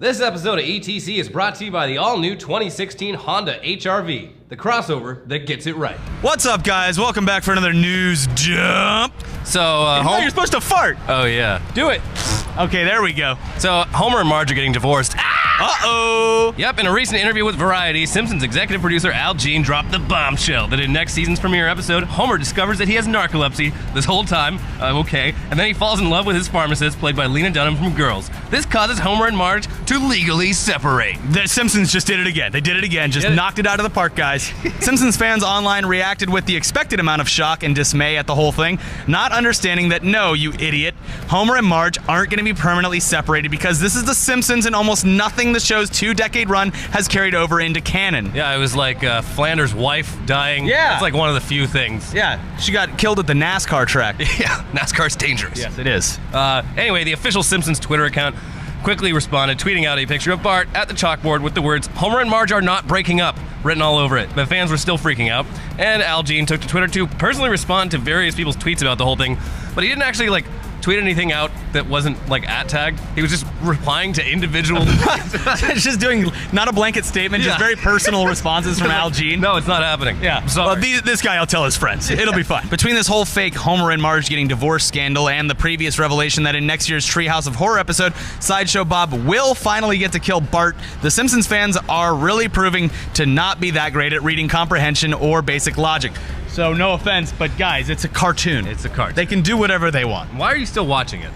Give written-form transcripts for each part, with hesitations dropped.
This episode of ETC is brought to you by the all-new 2016 Honda HR-V, the crossover that gets it right. What's up, guys? Welcome back for another news dump. So, you're supposed to fart. Oh, yeah. Do it. Okay, there we go. So, Homer and Marge are getting divorced. Uh-oh. Yep, in a recent interview with Variety, Simpsons executive producer Al Jean dropped the bombshell that in next season's premiere episode, Homer discovers that he has narcolepsy this whole time, and then he falls in love with his pharmacist, played by Lena Dunham from Girls. This causes Homer and Marge to legally separate. The Simpsons just did it again. They did it again. Just knocked it out of the park, guys. Simpsons fans online reacted with the expected amount of shock and dismay at the whole thing, not understanding that, no, you idiot, Homer and Marge aren't going to be permanently separated because this is The Simpsons and almost nothing the show's two-decade run has carried over into canon. Yeah, it was like Flanders' wife dying. Yeah. It's like one of the few things. Yeah, she got killed at the NASCAR track. Yeah, NASCAR's dangerous. Yes, it is. Anyway, the official Simpsons Twitter account quickly responded, tweeting out a picture of Bart at the chalkboard with the words, "Homer and Marge are not breaking up," written all over it. But fans were still freaking out, and Al Jean took to Twitter to personally respond to various people's tweets about the whole thing, but he didn't actually, tweet anything out that wasn't, @tagged. He was just replying to individual... Just doing, not a blanket statement, just very personal responses from Al Jean. No, it's not happening. Yeah. Sorry. Well, this guy will tell his friends. It'll be fine. Between this whole fake Homer and Marge getting divorced scandal and the previous revelation that in next year's Treehouse of Horror episode, Sideshow Bob will finally get to kill Bart, the Simpsons fans are really proving to not be that great at reading comprehension or basic logic. So, no offense, but guys, it's a cartoon. It's a cartoon. They can do whatever they want. Why are you still watching it?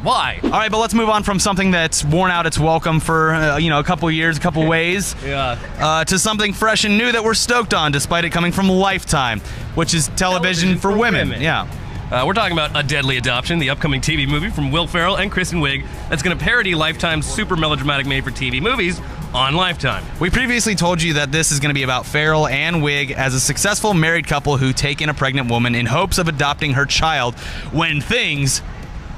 Why? All right, but let's move on from something that's worn out its welcome for, a couple years, a couple ways, to something fresh and new that we're stoked on, despite it coming from Lifetime, which is television for women. Yeah. We're talking about A Deadly Adoption, the upcoming TV movie from Will Ferrell and Kristen Wiig that's going to parody Lifetime's super melodramatic made-for-TV movies on Lifetime. We previously told you that this is going to be about Ferrell and Wiig as a successful married couple who take in a pregnant woman in hopes of adopting her child when things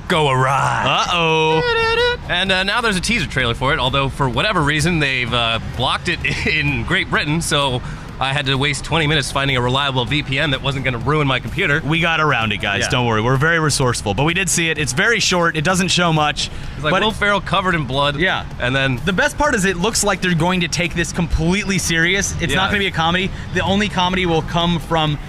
go awry. Uh-oh. And now there's a teaser trailer for it, although for whatever reason they've blocked it in Great Britain, so I had to waste 20 minutes finding a reliable VPN that wasn't going to ruin my computer. We got around it, guys. Yeah. Don't worry. We're very resourceful. But we did see it. It's very short. It doesn't show much. It's like Will Ferrell covered in blood. Yeah. And then... The best part is it looks like they're going to take this completely serious. It's not going to be a comedy. The only comedy will come from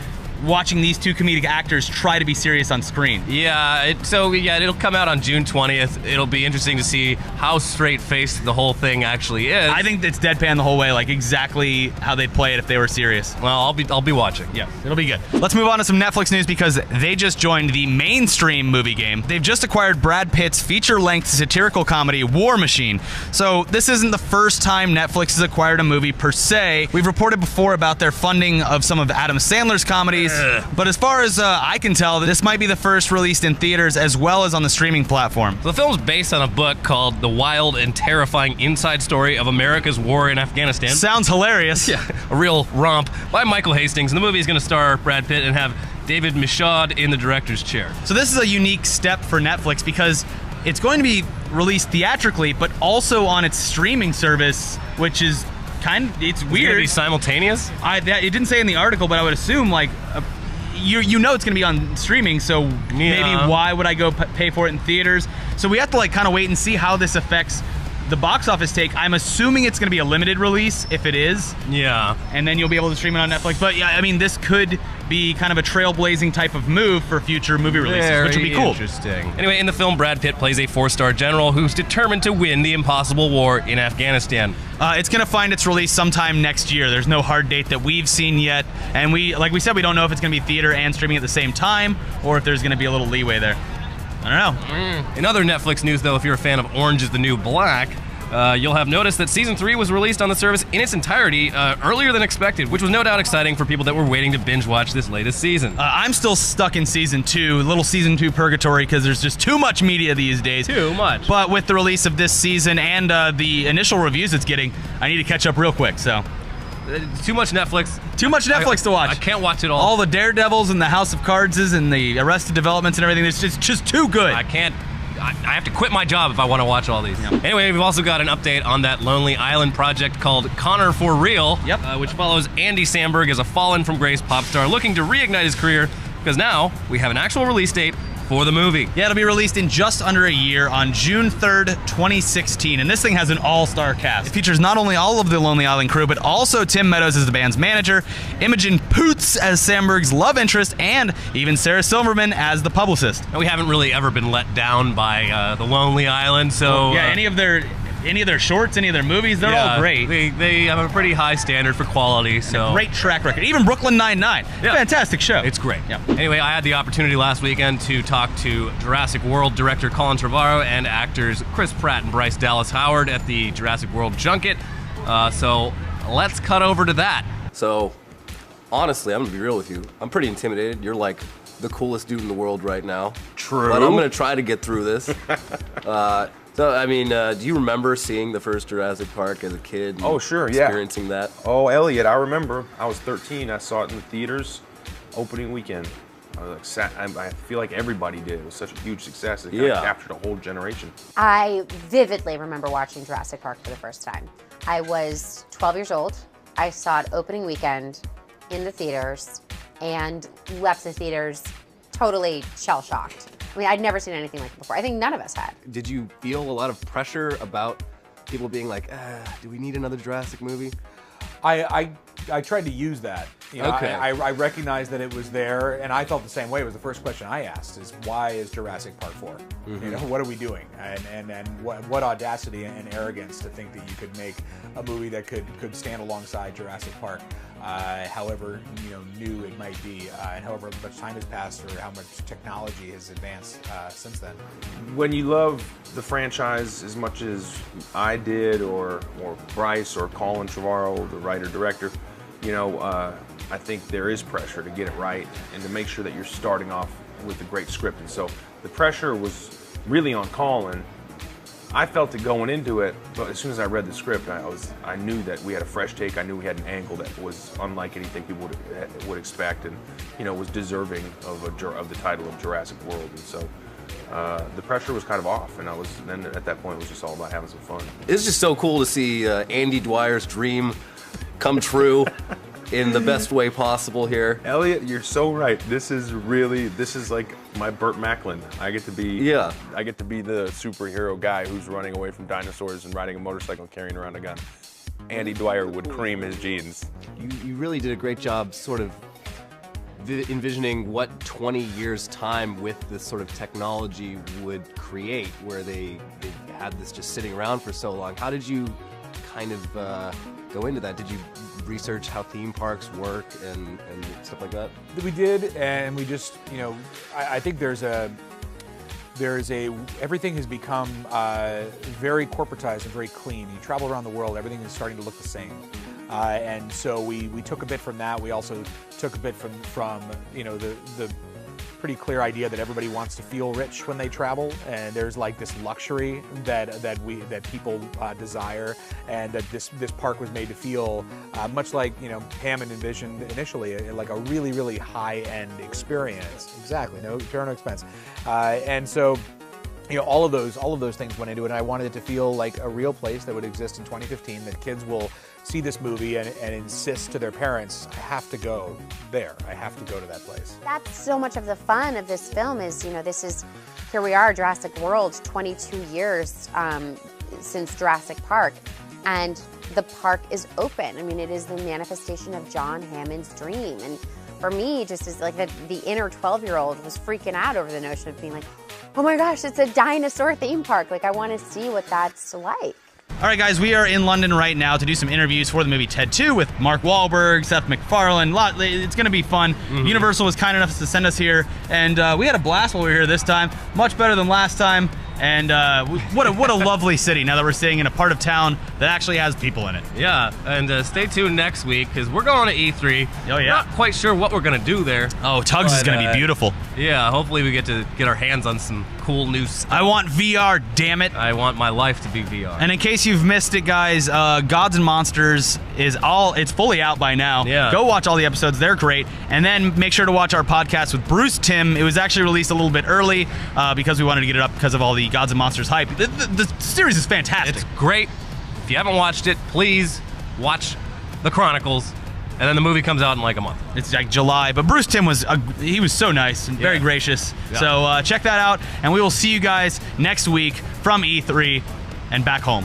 watching these two comedic actors try to be serious on screen. Yeah, it'll come out on June 20th. It'll be interesting to see how straight-faced the whole thing actually is. I think it's deadpan the whole way, like exactly how they'd play it if they were serious. Well, I'll be watching. Yeah, it'll be good. Let's move on to some Netflix news because they just joined the mainstream movie game. They've just acquired Brad Pitt's feature-length satirical comedy War Machine. So this isn't the first time Netflix has acquired a movie per se. We've reported before about their funding of some of Adam Sandler's comedies. But as far as I can tell, this might be the first released in theaters as well as on the streaming platform. So the film's based on a book called The Wild and Terrifying Inside Story of America's War in Afghanistan. Sounds hilarious. Yeah, a real romp by Michael Hastings. And the movie is going to star Brad Pitt and have David Michaud in the director's chair. So this is a unique step for Netflix because it's going to be released theatrically, but also on its streaming service, which is it's weird. It's going to be simultaneous? It didn't say in the article, but I would assume you know it's going to be on streaming, so maybe why would I go pay for it in theaters? So we have to kind of wait and see how this affects the box office take. I'm assuming it's going to be a limited release if it is. Yeah. And then you'll be able to stream it on Netflix. But yeah, I mean, this could be kind of a trailblazing type of move for future movie releases, which would be cool. Interesting. Anyway, in the film, Brad Pitt plays a 4-star general who's determined to win the impossible war in Afghanistan. It's going to find its release sometime next year. There's no hard date that we've seen yet. And like we said, we don't know if it's going to be theater and streaming at the same time or if there's going to be a little leeway there. I don't know. In other Netflix news, though, if you're a fan of Orange is the New Black, you'll have noticed that Season 3 was released on the service in its entirety earlier than expected, which was no doubt exciting for people that were waiting to binge watch this latest season. I'm still stuck in Season 2, little Season 2 purgatory, because there's just too much media these days. Too much. But with the release of this season and the initial reviews it's getting, I need to catch up real quick, so... Too much Netflix. Too much Netflix to watch. I can't watch it all. All the Daredevils and the House of Cardses and the Arrested Developments and everything, it's just too good. I can't... I have to quit my job if I want to watch all these. Yep. Anyway, we've also got an update on that Lonely Island project called Connor for Real, which follows Andy Samberg as a fallen from grace pop star looking to reignite his career because now we have an actual release date for the movie. Yeah, it'll be released in just under a year on June 3rd, 2016. And this thing has an all-star cast. It features not only all of the Lonely Island crew, but also Tim Meadows as the band's manager, Imogen Poots as Sandberg's love interest, and even Sarah Silverman as the publicist. And we haven't really ever been let down by the Lonely Island, so... Yeah, any of their shorts, any of their movies, they're all great. They have a pretty high standard for quality, so... Great track record. Even Brooklyn Nine-Nine. Yeah. Fantastic show. It's great. Yeah. Anyway, I had the opportunity last weekend to talk to Jurassic World director Colin Trevorrow and actors Chris Pratt and Bryce Dallas Howard at the Jurassic World Junket. So let's cut over to that. So, honestly, I'm gonna be real with you. I'm pretty intimidated. You're like the coolest dude in the world right now. True. But I'm gonna try to get through this. So, I mean, do you remember seeing the first Jurassic Park as a kid? And Oh, sure, yeah. Experiencing that? Oh, Elliot, I remember. I was 13. I saw it in the theaters opening weekend. I was like, I feel like everybody did. It was such a huge success. It kind of captured a whole generation. I vividly remember watching Jurassic Park for the first time. I was 12 years old. I saw it opening weekend in the theaters and left the theaters totally shell-shocked. I mean, I'd never seen anything like it before. I think none of us had. Did you feel a lot of pressure about people being like, do we need another Jurassic movie? I tried to use that. You know, Okay. I recognized that it was there, and I felt the same way. It was the first question I asked: is why is Jurassic Park 4? You know, what are we doing? And what audacity and arrogance to think that you could make a movie that could stand alongside Jurassic Park, however new it might be, and however much time has passed or how much technology has advanced since then. When you love the franchise as much as I did, or Bryce or Colin Trevorrow, the writer-director, I think there is pressure to get it right and to make sure that you're starting off with a great script. And so the pressure was really on Colin. I felt it going into it, but as soon as I read the script, I knew that we had a fresh take. I knew we had an angle that was unlike anything people would expect, and was deserving of the title of Jurassic World. And so the pressure was kind of off, and then at that point it was just all about having some fun. It's just so cool to see Andy Dwyer's dream come true in the best way possible here. Elliot, you're so right. This is like my Burt Macklin. I get to be the superhero guy who's running away from dinosaurs and riding a motorcycle and carrying around a gun. Andy Dwyer would cream his jeans. You really did a great job sort of envisioning what 20 years time with this sort of technology would create, where they had this just sitting around for so long. How did you kind of go into that? Did you research how theme parks work and stuff like that? We did, and we just, I think everything has become very corporatized and very clean. You travel around the world, everything is starting to look the same. And so we took a bit from that. We also took a bit from the pretty clear idea that everybody wants to feel rich when they travel, and there's like this luxury that people desire, and that this park was made to feel much like Hammond envisioned initially, like a really, really high-end experience. Exactly, no expense, and so. All of those things went into it, and I wanted it to feel like a real place that would exist in 2015, that kids will see this movie and insist to their parents, I have to go there. I have to go to that place. That's so much of the fun of this film is, here we are, Jurassic World, 22 years since Jurassic Park, and the park is open. I mean, it is the manifestation of John Hammond's dream. And for me, just as like the inner 12-year-old was freaking out over the notion of being like, oh my gosh, it's a dinosaur theme park. Like, I want to see what that's like. All right, guys, we are in London right now to do some interviews for the movie Ted 2 with Mark Wahlberg, Seth MacFarlane. It's going to be fun. Universal was kind enough to send us here, and we had a blast while we were here this time. Much better than last time. And what a lovely city now that we're staying in a part of town that actually has people in it. Yeah, and stay tuned next week, because we're going to E3. Oh, yeah. Not quite sure what we're going to do there. Oh, Tugs is going to be beautiful. Yeah, hopefully we get to get our hands on some cool new stuff. I want VR, damn it. I want my life to be VR. And in case you've missed it, guys, Gods and Monsters it's fully out by now. Yeah. Go watch all the episodes. They're great. And then make sure to watch our podcast with Bruce Timm. It was actually released a little bit early because we wanted to get it up because of all the Gods and Monsters hype. The series is fantastic. It's great. If you haven't watched it, please watch The Chronicles. And then the movie comes out in like a month. It's like July, but Bruce Timm was he was so nice and very gracious. Yeah. So check that out, and we will see you guys next week from E3 and back home.